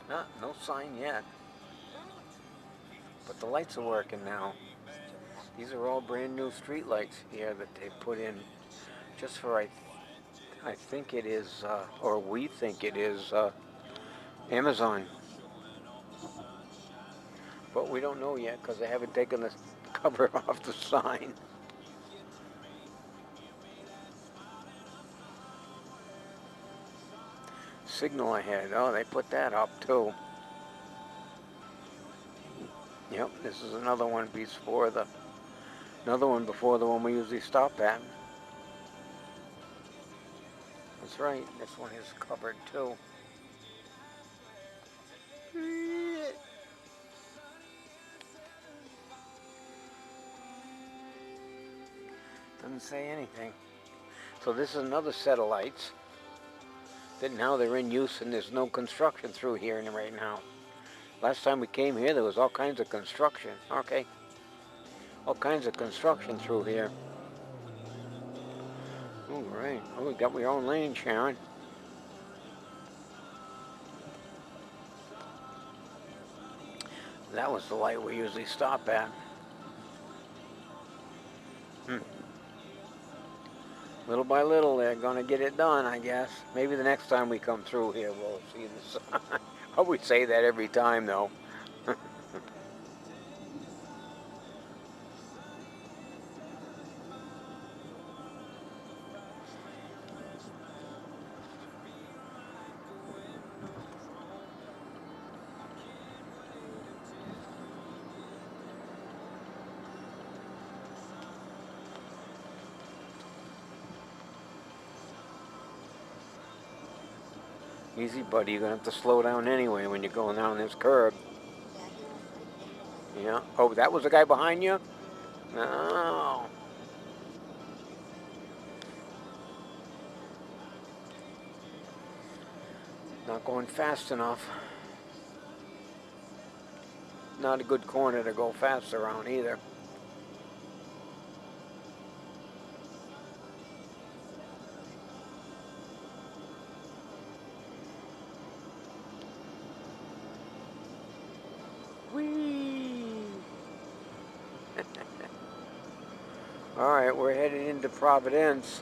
No sign yet. But the lights are working now. These are all brand new street lights here that they put in just for, I think it is, or we think it is, Amazon. But we don't know yet because they haven't taken the cover off the sign. Signal ahead. Oh, they put that up too. Yep, this is another one before the one we usually stop at. That's right. This one is covered too. Doesn't say anything. So this is another set of lights that now they're in use and there's no construction through here right now. Last time we came here, there was all kinds of construction. Okay, all kinds of construction through here. All right. Oh, we got your own lane, Sharon. That was the light we usually stop at. Hmm. Little by little, they're gonna get it done, I guess. Maybe the next time we come through here, we'll see the sign. I would say that every time, though. Easy, buddy. You're gonna have to slow down anyway when you're going down this curb. Yeah. Oh, that was the guy behind you? No. Not going fast enough. Not a good corner to go fast around either. Whee! All right, we're headed into Providence.